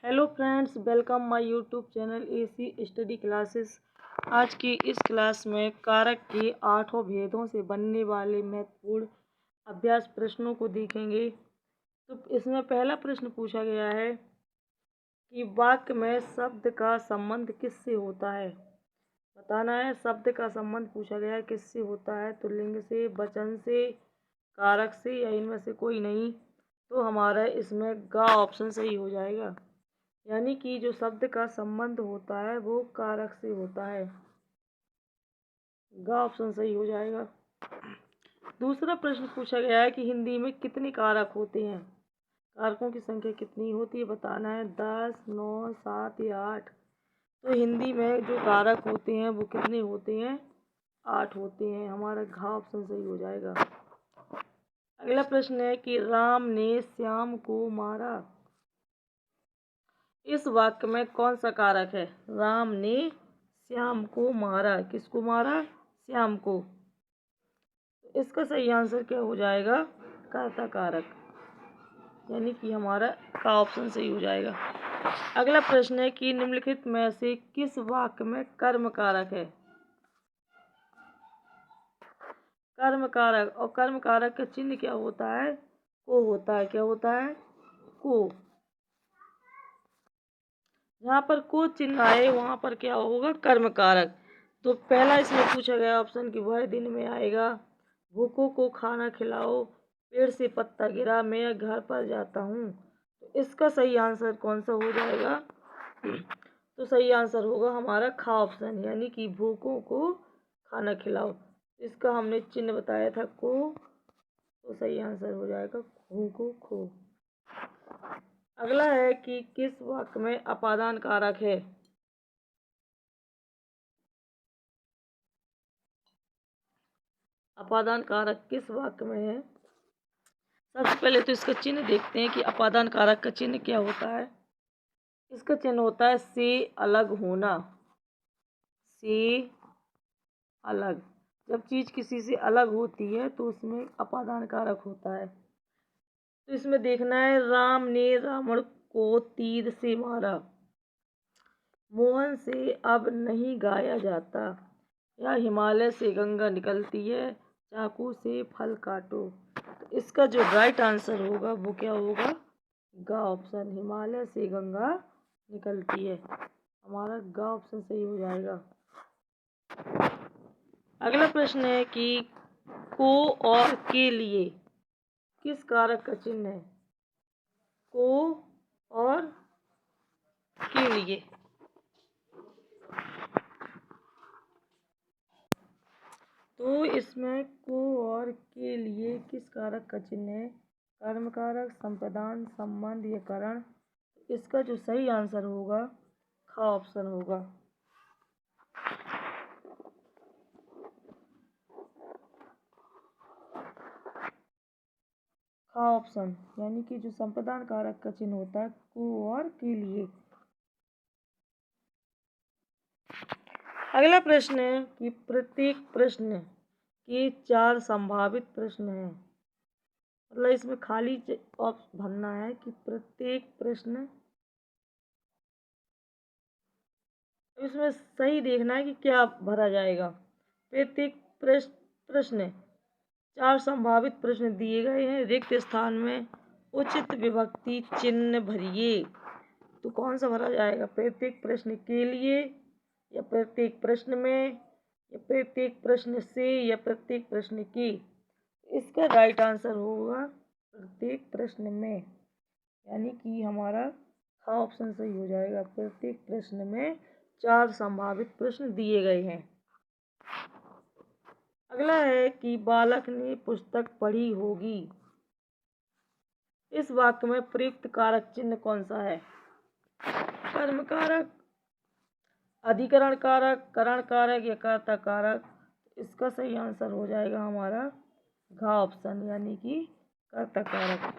Hello friends, welcome my YouTube channel AC study classes. आज की इस क्लास में कारक के 8 भेदों से बनने वाले महत्वपूर्ण अभ्यास प्रश्नों को देखेंगे। तो इसमें पहला प्रश्न पूछा गया है कि वाक्य में शब्द का संबंध किससे होता है। बताना है शब्द का संबंध पूछा गया है किससे होता है, तो लिंग से, वचन से, कारक से या इनमें से कोई नहीं। तो हमारा इसमें ग ऑप्शन सही हो जाएगा, यानी कि जो शब्द का संबंध होता है वो कारक से होता है। ग ऑप्शन सही हो जाएगा। दूसरा प्रश्न पूछा गया है कि हिंदी में कितने कारक होते हैं, कारकों की संख्या कितनी होती है। बताना है 10, 9, 7 या 8। तो हिंदी में जो कारक होते हैं वो कितने होते हैं, 8 होते हैं। हमारा घ ऑप्शन सही हो जाएगा। अगला प्रश्न है कि राम ने श्याम को मारा। इस वाक्य में कौन सा कारक है। राम ने श्याम को मारा, किसको मारा, श्याम को। तो इसका सही आंसर क्या हो जाएगा, कर्ता कारक, यानी कि हमारा का ऑप्शन सही हो जाएगा। अगला प्रश्न है कि निम्नलिखित में से किस वाक्य में कर्म कारक है। कर्म कारक, और कर्म कारक का चिन्ह क्या होता है, को होता है। क्या होता है, को। जहाँ पर को चिन्ह आए वहाँ पर क्या होगा, कर्म कारक। तो पहला इसमें पूछा गया ऑप्शन कि वह दिन में आएगा, भूखों को खाना खिलाओ, पेड़ से पत्ता गिरा, मैं घर पर जाता हूँ। तो इसका सही आंसर कौन सा हो जाएगा, तो सही आंसर होगा हमारा खा ऑप्शन, यानी कि भूखों को खाना खिलाओ। इसका हमने चिन्ह बताया था को, तो सही आंसर हो जाएगा खू को खो। अगला है कि किस वाक्य में अपादान कारक है। अपादान कारक किस वाक्य में है। सबसे पहले तो इसका चिन्ह देखते हैं कि अपादान कारक का चिन्ह क्या होता है। इसका चिन्ह होता है से अलग होना। से अलग, जब चीज किसी से अलग होती है तो उसमें अपादान कारक होता है। तो इसमें देखना है राम ने रावण को तीर से मारा, मोहन से अब नहीं गाया जाता, या हिमालय से गंगा निकलती है, चाकू से फल काटो। तो इसका जो राइट आंसर होगा वो क्या होगा, गा ऑप्शन, हिमालय से गंगा निकलती है। हमारा गा ऑप्शन सही हो जाएगा। अगला प्रश्न है कि को और के लिए किस कारक का चिन्ह है। को और के लिए, तो इसमें को और के लिए किस कारक का चिन्ह है, कर्म कारक, संप्रदान, संबंध या करण। इसका जो सही आंसर होगा खा ऑप्शन होगा। खा ऑप्शन, यानी कि जो संप्रदान कारक का चिन्ह होता है को और के लिए। अगला प्रश्न है कि प्रत्येक प्रश्न के 4 संभावित प्रश्न हैं। मतलब इसमें खाली भरना है कि प्रत्येक प्रश्न, इसमें सही देखना है कि क्या भरा जाएगा। प्रत्येक प्रश्न 4 संभावित प्रश्न दिए गए हैं, रिक्त स्थान में उचित विभक्ति चिन्ह भरिए। तो कौन सा भरा जाएगा, प्रत्येक प्रश्न के लिए, या प्रत्येक प्रश्न में, या प्रत्येक प्रश्न से, या प्रत्येक प्रश्न की। इसका राइट आंसर होगा प्रत्येक प्रश्न में, यानी कि हमारा हाँ ऑप्शन सही हो जाएगा। प्रत्येक प्रश्न में 4 संभावित प्रश्न दिए गए हैं। अगला है कि बालक ने पुस्तक पढ़ी होगी। इस वाक्य में प्रयुक्त कारक चिन्ह कौन सा है, कर्म कारक, अधिकरण कारक, करण कारक या कर्ता कारक। इसका सही आंसर हो जाएगा हमारा घा ऑप्शन, यानी कि कर्ता कारक।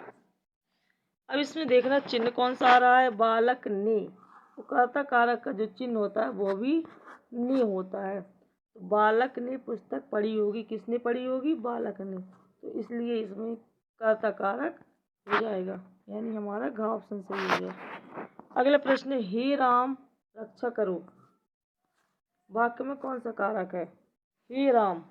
अब इसमें देखना चिन्ह कौन सा आ रहा है, बालक ने। तो कर्ता कारक का जो चिन्ह होता है वो भी ने होता है। तो बालक ने पुस्तक पढ़ी होगी, किसने पढ़ी होगी, बालक ने। तो इसलिए इसमें कर्ता कारक हो जाएगा, यानी हमारा घ ऑप्शन सही हो जाएगा। अगला प्रश्न है, हे राम रक्षा करो। वाक्य में कौन सा कारक है? हे राम।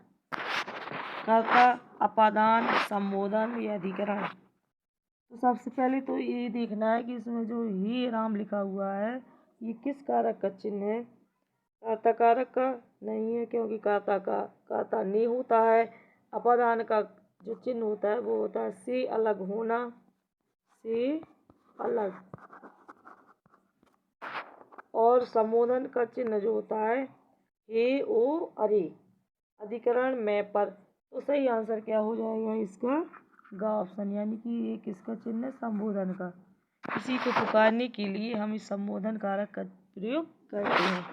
कर्ता, अपादान, संबोधन या अधिकरण? तो सबसे पहले तो ये देखना है कि इसमें जो हे राम लिखा हुआ है ये किस कारक का चिन्ह है। कर्ता कारक का नहीं है, क्योंकि कर्ता नहीं होता है। अपादान का जो चिन्ह होता है वो होता है से अलग होना, से अलग। और संबोधन का चिन्ह जो होता है हे, ओ, अरे। अधिकरण में पर। तो सही आंसर क्या हो जाएगा इसका? ग ऑप्शन, यानी कि ये किसका चिन्ह है? संबोधन का। किसी को पुकारने के लिए हम इस संबोधन कारक का प्रयोग करते हैं।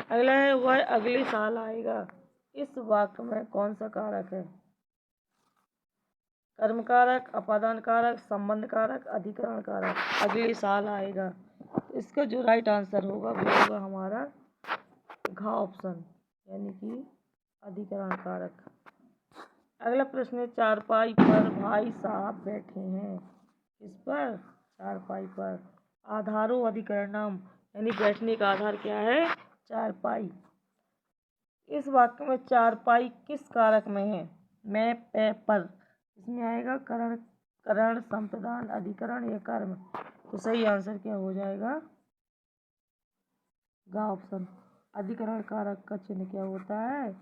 अगला है, वह अगले साल आएगा। इस वाक्य में कौन सा कारक है? कर्म कारक, अपादान कारक, संबंध कारक, अधिकरण कारक। अगले साल आएगा। इसका जो राइट आंसर होगा वो होगा हमारा घ ऑप्शन, यानी कि अधिकरण कारक। अगला प्रश्न है, चारपाई पर भाई साहब बैठे हैं। किस पर? चारपाई पर। आधारो अधिकरणम, यानी बैठने का आधार क्या है? चारपाई। इस वाक्य में चारपाई किस कारक में है? मैं, पे, पर। इसमें आएगा करण, संप्रदान, अधिकरण या कर्म। तो सही आंसर क्या हो जाएगा? ग ऑप्शन। अधिकरण कारक का चिन्ह क्या होता है?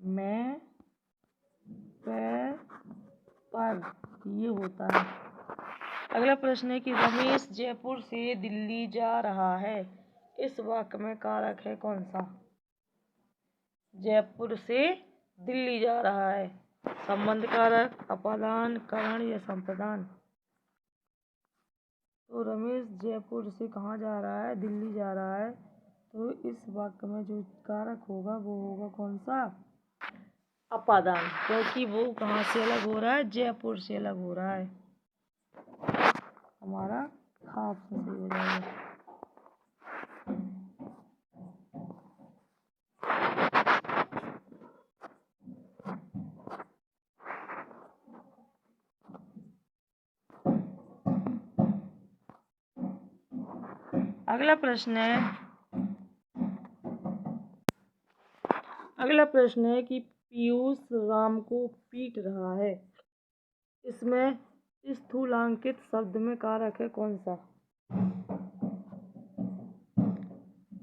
मैं, पे, पर, ये होता है। अगला प्रश्न है कि रमेश जयपुर से दिल्ली जा रहा है। इस वाक्य में कारक है कौन सा? जयपुर से दिल्ली जा रहा है। संबंध कारक, अपादान, करण या संप्रदान? तो रमेश जयपुर से कहाँ जा रहा है? दिल्ली जा रहा है। तो इस वाक्य में जो कारक होगा वो होगा कौन सा? अपादान, क्योंकि वो कहाँ से अलग हो रहा है? जयपुर से अलग हो रहा है। हमारा हाँ ऑप्शन सही हो जाएगा। अगला प्रश्न है कि पीयूष राम को पीट रहा है। इसमें स्थूलांकित शब्द में कारक है कौन सा?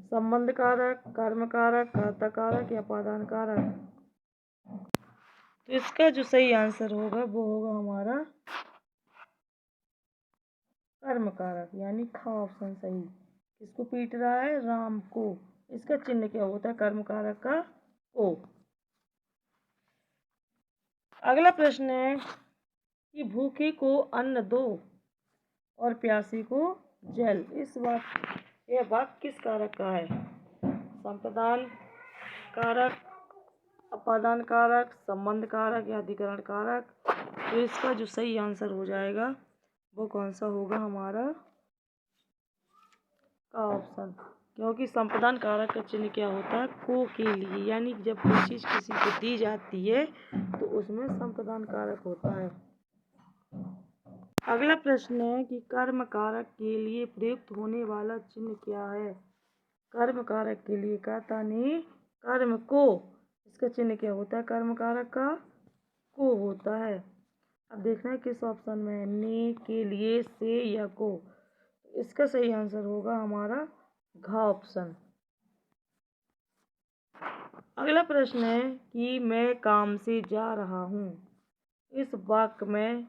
संबंध कारक, कर्म कारक, कर्ता कारक या अपादान कारक? तो इसका जो सही आंसर होगा वो होगा हमारा कर्म कारक, यानी ख ऑप्शन सही। किसको पीट रहा है? राम को। इसका चिन्ह क्या होता है? कर्म कारक का ओ। अगला प्रश्न है कि भूखे को अन्न दो और प्यासी को जल। यह वाक्य किस कारक का है? संप्रदान कारक, अपादान कारक, संबंध कारक या अधिकरण कारक? तो इसका जो सही आंसर हो जाएगा वो कौन सा होगा हमारा? का ऑप्शन, क्योंकि संप्रदान कारक का चिन्ह क्या होता है? को के लिए, यानी जब कोई चीज़ किसी को दी जाती है तो उसमें संप्रदान कारक होता है। अगला प्रश्न है कि कर्म कारक के लिए प्रयुक्त होने वाला चिन्ह क्या है? कर्म कारक के लिए कर्ता ने कर्म को, इसका चिन्ह क्या होता है? कर्म कारक का को होता है। अब देखना है किस ऑप्शन में, ने, के लिए, से या को। इसका सही आंसर होगा हमारा घ ऑप्शन। अगला प्रश्न है कि मैं काम से जा रहा हूँ। इस वाक्य में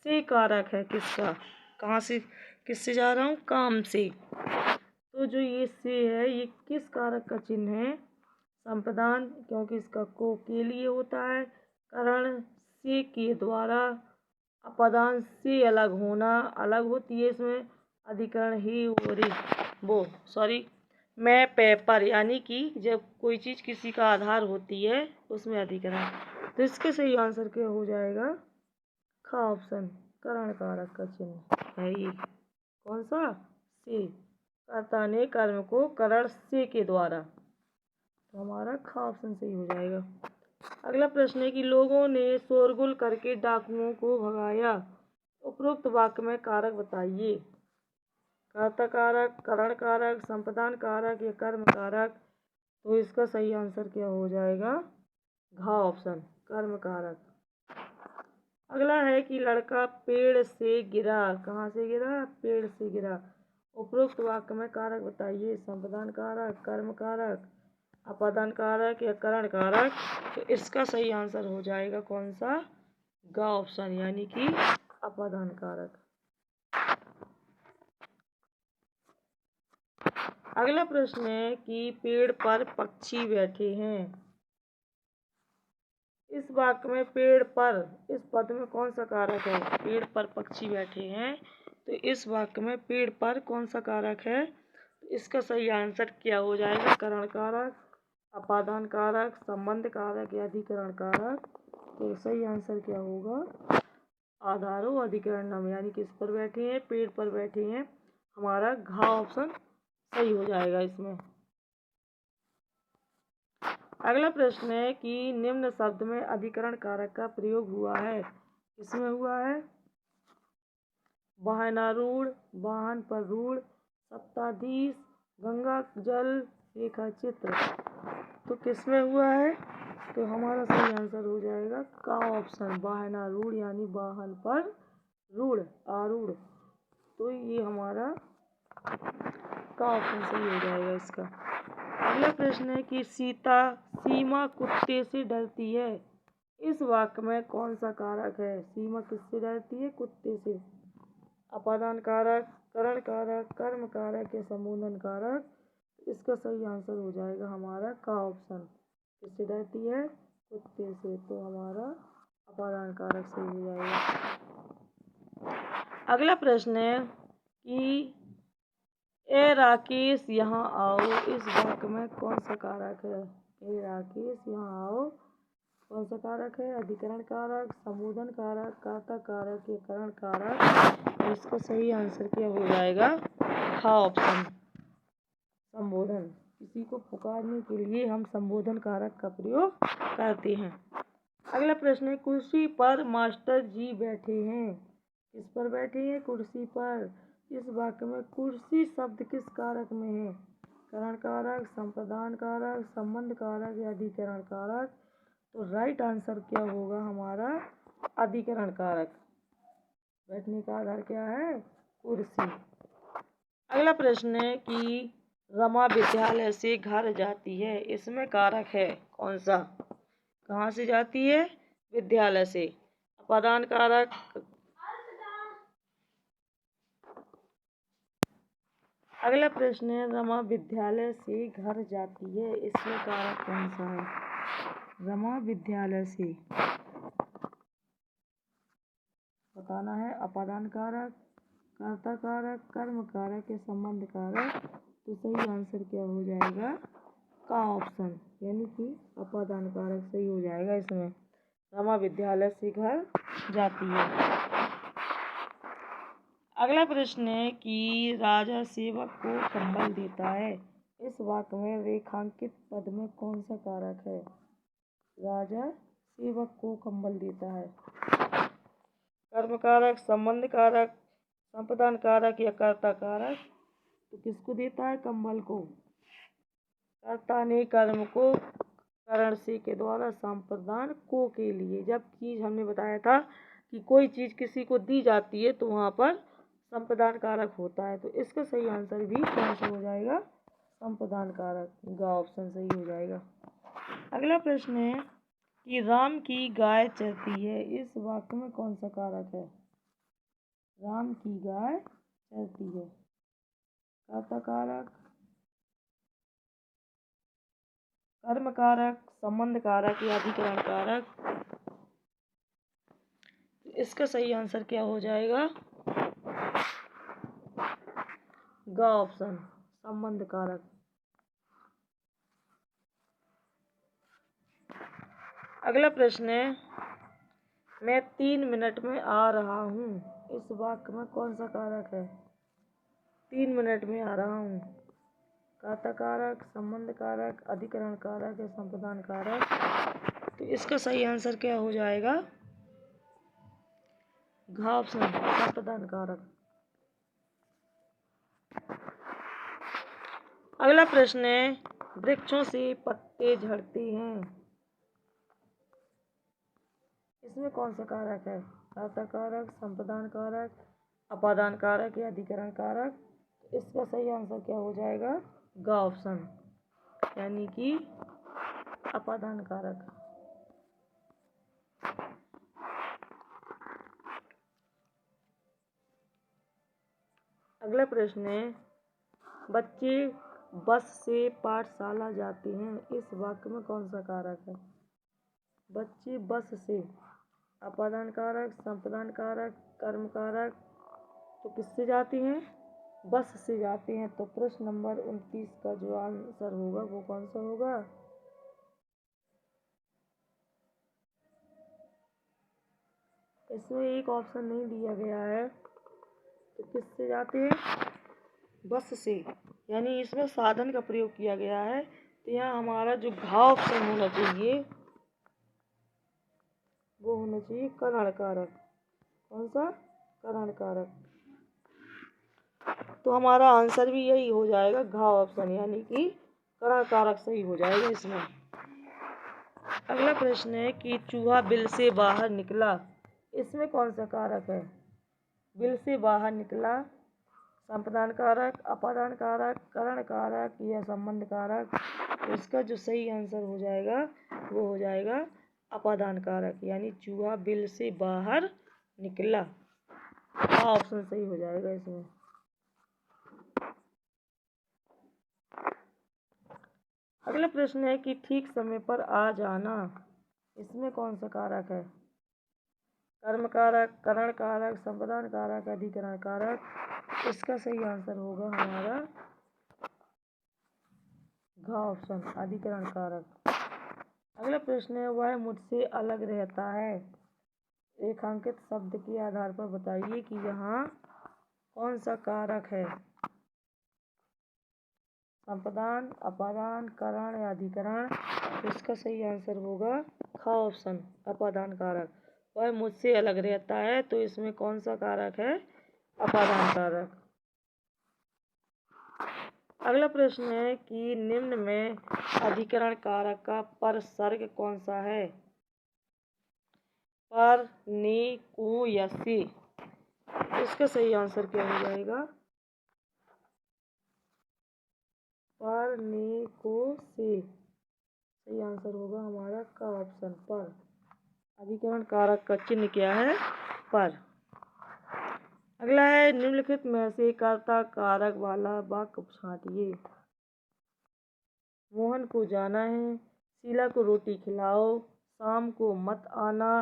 से कारक है किसका? कहाँ से, किससे जा रहा हूँ? काम से। तो जो ये से है ये किस कारक का चिन्ह है? संप्रदान, क्योंकि इसका को के लिए होता है। करण, से के द्वारा। अपादान, से अलग होना, अलग होती है इसमें। अधिकरण ही मैं, पे, पर, यानी कि जब कोई चीज़ किसी का आधार होती है उसमें अधिकरण। तो इसका सही आंसर क्या हो जाएगा? ख ऑप्शन, करण कारक का चिन्ह है ये। कौन सा? से। कर्ता ने कर्म को करण से के द्वारा। तो हमारा ख ऑप्शन सही हो जाएगा। अगला प्रश्न है कि लोगों ने शोरगुल करके डाकुओं को भगाया। उपरोक्त वाक्य में कारक बताइए। कर्ता कारक, करण कारक, संप्रदान कारक या कर्म कारक। तो इसका सही आंसर क्या हो जाएगा? घ ऑप्शन, कर्म कारक। अगला है कि लड़का पेड़ से गिरा। कहाँ से गिरा? पेड़ से गिरा। उपरोक्त वाक्य में कारक बताइए। संप्रदान कारक, कर्म कारक, अपादान कारक या करण कारक। तो इसका सही आंसर हो जाएगा कौन सा? ग ऑप्शन, यानी कि अपादान कारक। अगला प्रश्न है कि पेड़ पर पक्षी बैठे हैं। इस वाक्य में पेड़ पर, इस पद में कौन सा कारक है? पेड़ पर पक्षी बैठे हैं। तो इस वाक्य में पेड़ पर कौन सा कारक है? तो इसका सही आंसर क्या हो जाएगा? करण कारक, अपादान कारक, संबंध कारक या अधिकरण कारक। तो सही आंसर क्या होगा? आधारो अधिकरणम, यानी किस पर बैठे हैं? पेड़ पर बैठे हैं। हमारा घ ऑप्शन सही हो जाएगा इसमें। अगला प्रश्न है कि निम्न शब्द में अधिकरण कारक का प्रयोग हुआ है। किसमें हुआ है? वाहनारूढ़, वाहन पर रूढ़, सप्ताधीश, गंगा जल, रेखा चित्र। तो किसमें हुआ है? तो हमारा सही आंसर हो जाएगा का ऑप्शन, वाहनारूढ़, यानी वाहन पर रूढ़, आरूढ़। तो ये हमारा का ऑप्शन सही हो जाएगा इसका। अगला प्रश्न है कि सीमा कुत्ते से डरती है। इस वाक्य में कौन सा कारक है? सीमा किससे डरती है? कुत्ते से। अपादान कारक, करण कारक, कर्म कारक या संबोधन कारक। इसका सही आंसर हो जाएगा हमारा का ऑप्शन, किससे डरती है? कुत्ते से। तो हमारा अपादान कारक सही हो जाएगा। अगला प्रश्न है कि ए राकेश यहाँ आओ। इस वाक्य में कौन सा कारक है? ए राकेश यहाँ आओ, कौन सा कारक है? अधिकरण कारक, संबोधन कारक, कर्ता कारक या करण कारक। इसका सही आंसर क्या हो जाएगा? हाँ ऑप्शन, संबोधन। किसी को पुकारने के लिए हम संबोधन कारक का प्रयोग करते हैं। अगला प्रश्न है कुर्सी पर मास्टर जी बैठे हैं। किस पर बैठे हैं? कुर्सी पर। इस वाक्य में कुर्सी शब्द किस कारक में है? करण कारक, संप्रदान कारक, संबंध कारक या अधिकरण कारक। तो राइट आंसर क्या होगा हमारा? अधिकरण कारक। बैठने का आधार क्या है? कुर्सी। अगला प्रश्न है कि रमा विद्यालय से घर जाती है। इसमें कारक है कौन सा? कहाँ से जाती है? विद्यालय से। अपादान कारक, अगला प्रश्न है रमा विद्यालय से घर जाती है। इसमें कारक कौन सा है? रमा विद्यालय से बताना है। अपादान कारक, कर्ता कारक, कर्म कारक या संबंध कारक। तो सही आंसर क्या हो जाएगा? का ऑप्शन, यानी कि अपादान कारक सही हो जाएगा इसमें। रमा विद्यालय से घर जाती है। अगला प्रश्न है कि राजा सेवक को कंबल देता है। इस वाक्य में रेखांकित पद में कौन सा कारक है? राजा सेवक को कंबल देता है। कर्म कारक, संबंध कारक, संप्रदान कारक या कर्ता कारक। तो किसको देता है कंबल को? कर्ता ने कर्म को करण से के द्वारा, संप्रदान को के लिए। जबकि हमने बताया था कि कोई चीज़ किसी को दी जाती है तो वहाँ पर संप्रदान कारक होता है। तो इसका सही आंसर भी कौन सा हो जाएगा? संप्रदान कारक। ग ऑप्शन सही हो जाएगा। अगला प्रश्न है कि राम की गाय चरती है। इस वाक्य में कौन सा कारक है? राम की गाय चरती है। कर्ता कारक, कर्म कारक, संबंध कारक या अधिकरण कारक। इसका सही आंसर क्या हो जाएगा? ग ऑप्शन, संबंध कारक। अगला प्रश्न है मैं 3 मिनट में आ रहा हूँ। इस वाक्य में कौन सा कारक है? 3 मिनट में आ रहा हूँ। कर्ता कारक, संबंध कारक, अधिकरण कारक या संप्रदान कारक। तो इसका सही आंसर क्या हो जाएगा? घ ऑप्शन, संप्रदान कारक। अगला प्रश्न है, वृक्षों से पत्ते झड़ते हैं, इसमें कौन सा कारक है? कर्ता कारक, संप्रदान कारक, अपादान कारक या अधिकरण कारक? इसका सही आंसर क्या हो जाएगा? ग ऑप्शन, यानी कि अपादान कारक। अगला प्रश्न है, बच्चे बस से पाठशाला जाते हैं, इस वाक्य में कौन सा कारक है? बच्चे बस से, अपादान कारक, संप्रदान कारक, कर्म कारक। तो किससे जाते हैं? बस से जाते हैं। तो प्रश्न नंबर 29 का जो आंसर होगा वो कौन सा होगा? इसमें एक ऑप्शन नहीं दिया गया है, तो किससे जाते हैं? बस से, यानी इसमें साधन का प्रयोग किया गया है। तो यहाँ हमारा जो घ ऑप्शन होना चाहिए वो होना चाहिए करण कारक। कौन सा? करण कारक। तो हमारा आंसर भी यही हो जाएगा, घ ऑप्शन, यानी कि करण कारक सही हो जाएगा इसमें। अगला प्रश्न है कि चूहा बिल से बाहर निकला, इसमें कौन सा कारक है? बिल से बाहर निकला, संप्रदान कारक, अपादान कारक, करण कारक या संबंध कारक? तो इसका जो सही आंसर हो जाएगा वो हो जाएगा अपादान कारक, यानी चूहा बिल से बाहर निकला। ऑप्शन सही हो जाएगा इसमें। अगला प्रश्न है कि ठीक समय पर आ जाना, इसमें कौन सा कारक है? कर्म कारक, करण कारक, संप्रदान कारक, अधिकरण कारक? इसका सही आंसर होगा हमारा घ ऑप्शन, अधिकरण कारक। अगला प्रश्न है, वह मुझसे अलग रहता है, रेखांकित शब्द के आधार पर बताइए कि यहाँ कौन सा कारक है? संप्रदान, अपादान, करण या अधिकरण? इसका सही आंसर होगा ख ऑप्शन, अपादान कारक। वह मुझसे अलग रहता है, तो इसमें कौन सा कारक है? अपादान कारक। अगला प्रश्न है कि निम्न में अधिकरण कारक का परसर्ग कौन सा है? पर, ने, को या से? इसका सही आंसर क्या हो जाएगा? पर, ने, को, से। सही आंसर होगा हमारा का ऑप्शन, पर। अधिकरण कारक का चिन्ह क्या है? पर। अगला है, निम्नलिखित में से कर्ता कारक वाला वाक्य छांटिए। मोहन को जाना है, शीला को रोटी खिलाओ, शाम को मत आना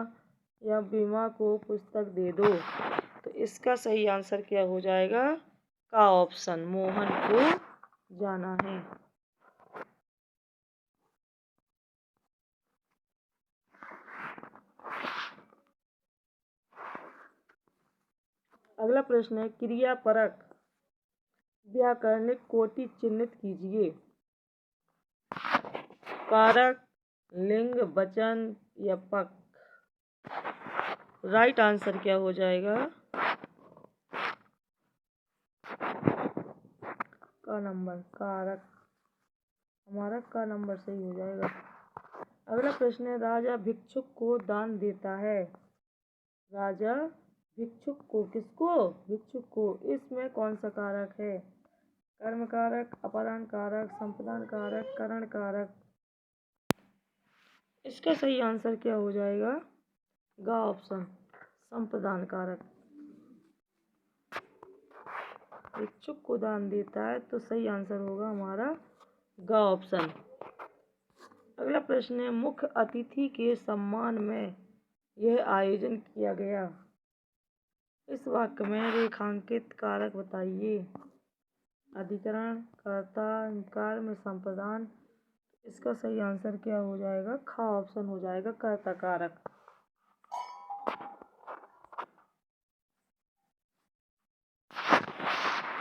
या बीमा को पुस्तक दे दो। तो इसका सही आंसर क्या हो जाएगा? का ऑप्शन, मोहन को जाना है। अगला प्रश्न है, क्रियापरक व्याकरणिक कोटि चिन्हित कीजिए। कारक, लिंग, वचन या पक? राइट आंसर क्या हो जाएगा? का नंबर, कारक। हमारा का नंबर सही हो जाएगा। अगला प्रश्न है, राजा भिक्षुक को दान देता है। राजा भिक्षुक को, किसको? भिक्षुक को। इसमें कौन सा कारक है? कर्म कारक, अपादान कारक, संप्रदान कारक, करण कारक? इसका सही आंसर क्या हो जाएगा? ग ऑप्शन, संप्रदान कारक। भिक्षुक को दान देता है, तो सही आंसर होगा हमारा ग ऑप्शन। अगला प्रश्न है, मुख्य अतिथि के सम्मान में यह आयोजन किया गया, इस वाक्य में रेखांकित कारक बताइए। अधिकरण, कर्ता, कर्म, संप्रदान? इसका सही आंसर क्या हो जाएगा? ख ऑप्शन हो जाएगा, कर्ता कारक।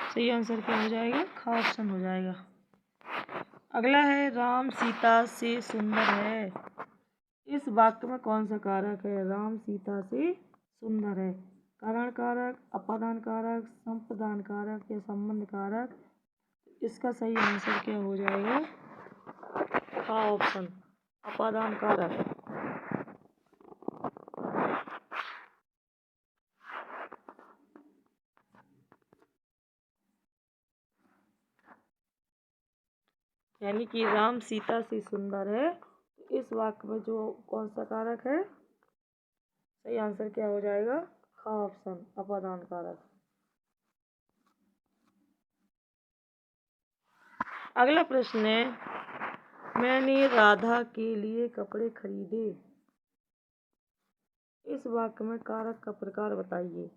सही आंसर क्या हो जाएगा? ख ऑप्शन हो जाएगा। अगला है, राम सीता से सुंदर है, इस वाक्य में कौन सा कारक है? राम सीता से सुंदर है। करण कारक, अपादान कारक, संप्रदान कारक या संबंध कारक? इसका सही आंसर क्या हो जाएगा? हाँ, ऑप्शन अपादान कारक। यानी कि राम सीता से सुंदर है, तो इस वाक्य में जो कौन सा कारक है? सही आंसर क्या हो जाएगा? हाँ, ऑप्शन अपादान कारक। अगला प्रश्न है, मैंने राधा के लिए कपड़े खरीदे। इस वाक्य में कारक का प्रकार बताइए।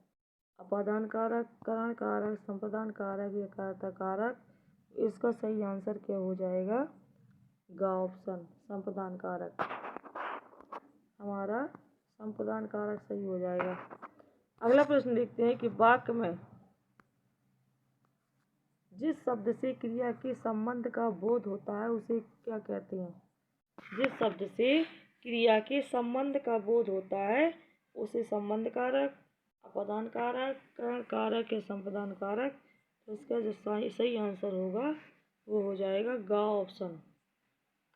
अपादान कारक, करण कारक, संपादान कारक या कर्ता कारक। इसका सही आंसर क्या हो जाएगा? ग ऑप्शन संपादान कारक। हमारा संपादान कारक सही हो जाएगा। अगला प्रश्न देखते हैं कि वाक्य में जिस शब्द से क्रिया के संबंध का बोध होता है उसे क्या कहते हैं? जिस शब्द से क्रिया के संबंध का बोध होता है उसे संबंध कारक, अपादान कारक, करण कारक या संपादान कारक। तो इसका जो सही आंसर होगा वो हो जाएगा ग ऑप्शन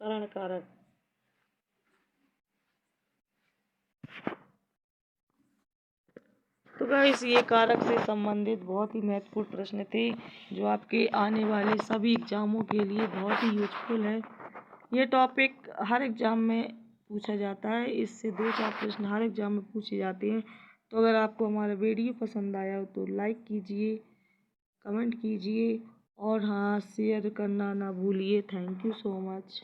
करण कारक। तो गाइस ये कारक से संबंधित बहुत ही महत्वपूर्ण प्रश्न थे जो आपके आने वाले सभी एग्जामों के लिए बहुत ही यूजफुल है। ये टॉपिक हर एग्ज़ाम में पूछा जाता है, इससे 2-4 प्रश्न हर एग्ज़ाम में पूछे जाते हैं। तो अगर आपको हमारा वीडियो पसंद आया हो तो लाइक कीजिए, कमेंट कीजिए और हाँ, शेयर करना ना भूलिए। Thank you so much.